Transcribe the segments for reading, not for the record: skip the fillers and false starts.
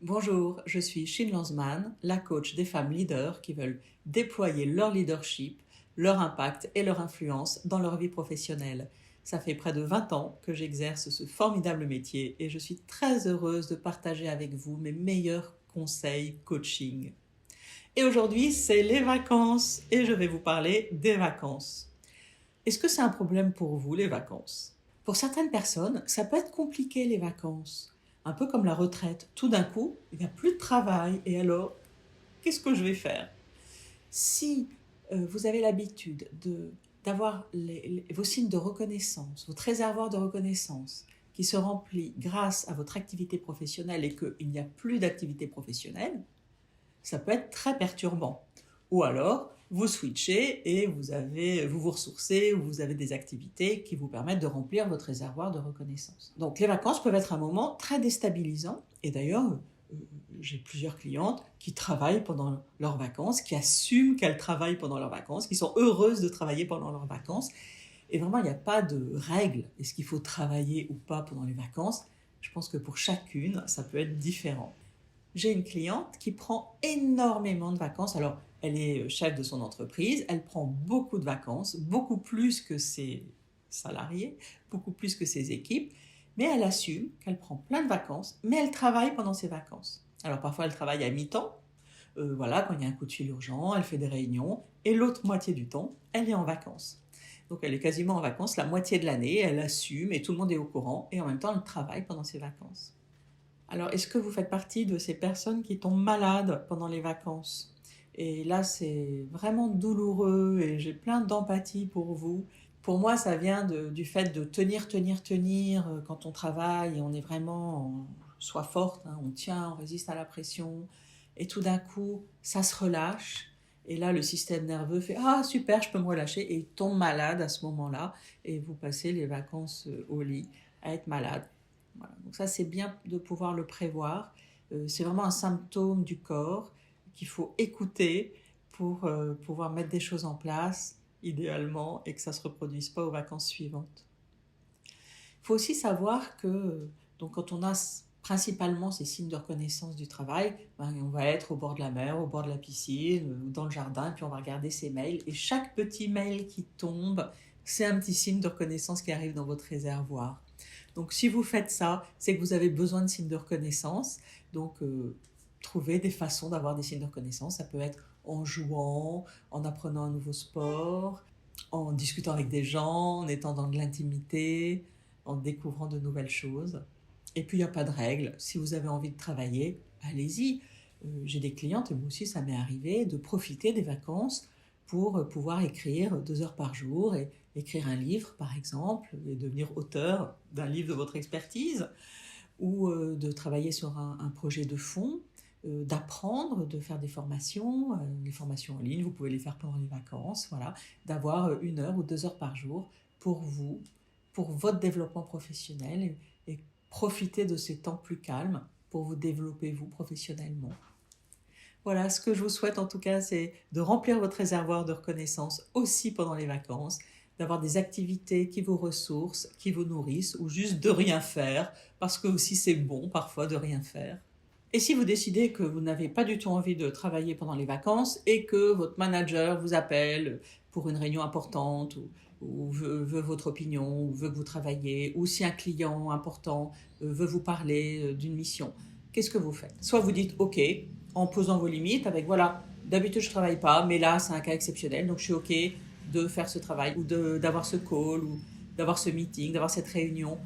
Bonjour, je suis Shin Lanzmann, la coach des femmes leaders qui veulent déployer leur leadership, leur impact et leur influence dans leur vie professionnelle. Ça fait près de 20 ans que j'exerce ce formidable métier et je suis très heureuse de partager avec vous mes meilleurs conseils coaching. Et aujourd'hui, c'est les vacances et je vais vous parler des vacances. Est-ce que c'est un problème pour vous, les vacances? Pour certaines personnes, ça peut être compliqué, les vacances. Un peu comme la retraite. Tout d'un coup, il n'y a plus de travail et alors, qu'est-ce que je vais faire? Si vous avez l'habitude d'avoir vos signes de reconnaissance, votre réservoir de reconnaissance qui se remplit grâce à votre activité professionnelle et qu'il n'y a plus d'activité professionnelle, ça peut être très perturbant. Ou alors, vous switchez et vous vous ressourcez ou vous avez des activités qui vous permettent de remplir votre réservoir de reconnaissance. Donc les vacances peuvent être un moment très déstabilisant. Et d'ailleurs, j'ai plusieurs clientes qui travaillent pendant leurs vacances, qui assument qu'elles travaillent pendant leurs vacances, qui sont heureuses de travailler pendant leurs vacances. Et vraiment, il n'y a pas de règle. Est-ce qu'il faut travailler ou pas pendant les vacances? Je pense que pour chacune, ça peut être différent. J'ai une cliente qui prend énormément de vacances. Alors, elle est chef de son entreprise, elle prend beaucoup de vacances, beaucoup plus que ses salariés, beaucoup plus que ses équipes, mais elle assume qu'elle prend plein de vacances, mais elle travaille pendant ses vacances. Alors, parfois, elle travaille à mi-temps, voilà, quand il y a un coup de fil urgent, elle fait des réunions, et l'autre moitié du temps, elle est en vacances. Donc, elle est quasiment en vacances la moitié de l'année, elle assume, et tout le monde est au courant, et en même temps, elle travaille pendant ses vacances. Alors, est-ce que vous faites partie de ces personnes qui tombent malades pendant les vacances? Et là, c'est vraiment douloureux et j'ai plein d'empathie pour vous. Pour moi, ça vient du fait de tenir quand on travaille et on est vraiment, soit forte, hein, on tient, on résiste à la pression. Et tout d'un coup, ça se relâche. Et là, le système nerveux fait «Ah, super, je peux me relâcher» et il tombe malade à ce moment-là. Et vous passez les vacances au lit à être malade. Voilà. Donc ça, c'est bien de pouvoir le prévoir. C'est vraiment un symptôme du corps qu'il faut écouter pour pouvoir mettre des choses en place, idéalement, et que ça ne se reproduise pas aux vacances suivantes. Il faut aussi savoir que donc, quand on a principalement ces signes de reconnaissance du travail, ben, on va être au bord de la mer, au bord de la piscine, ou dans le jardin, puis on va regarder ses mails. Et chaque petit mail qui tombe, c'est un petit signe de reconnaissance qui arrive dans votre réservoir. Donc si vous faites ça, c'est que vous avez besoin de signes de reconnaissance. Donc trouvez des façons d'avoir des signes de reconnaissance. Ça peut être en jouant, en apprenant un nouveau sport, en discutant avec des gens, en étant dans de l'intimité, en découvrant de nouvelles choses. Et puis il n'y a pas de règle. Si vous avez envie de travailler, allez-y. J'ai des clientes, et moi aussi ça m'est arrivé, de profiter des vacances pour pouvoir écrire 2 heures par jour et écrire un livre par exemple et devenir auteur d'un livre de votre expertise ou de travailler sur un projet de fond, d'apprendre, de faire des formations, les formations en ligne, vous pouvez les faire pendant les vacances, voilà, d'avoir 1 heure ou 2 heures par jour pour vous, pour votre développement professionnel et profiter de ces temps plus calmes pour vous développer vous professionnellement. Voilà, ce que je vous souhaite en tout cas, c'est de remplir votre réservoir de reconnaissance aussi pendant les vacances, d'avoir des activités qui vous ressourcent, qui vous nourrissent, ou juste de rien faire, parce que aussi c'est bon parfois de rien faire. Et si vous décidez que vous n'avez pas du tout envie de travailler pendant les vacances et que votre manager vous appelle pour une réunion importante ou veut votre opinion, ou veut que vous travaillez, ou si un client important veut vous parler d'une mission, qu'est-ce que vous faites? Soit vous dites OK, en posant vos limites avec voilà, d'habitude je ne travaille pas, mais là c'est un cas exceptionnel, donc je suis OK de faire ce travail ou d'avoir ce call ou d'avoir ce meeting, d'avoir cette réunion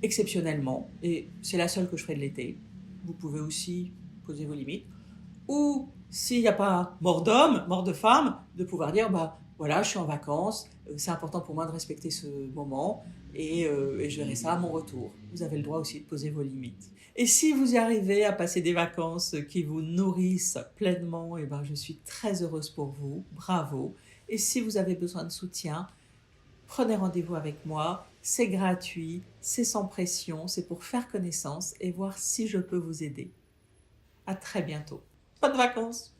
exceptionnellement, et c'est la seule que je ferai de l'été. Vous pouvez aussi poser vos limites. Ou s'il n'y a pas mort d'homme, mort de femme, de pouvoir dire bah voilà, je suis en vacances, c'est important pour moi de respecter ce moment et je verrai ça à mon retour. Vous avez le droit aussi de poser vos limites. Et si vous y arrivez à passer des vacances qui vous nourrissent pleinement, et ben je suis très heureuse pour vous, bravo. Et si vous avez besoin de soutien, prenez rendez-vous avec moi, c'est gratuit, c'est sans pression, c'est pour faire connaissance et voir si je peux vous aider. À très bientôt. Bonnes vacances!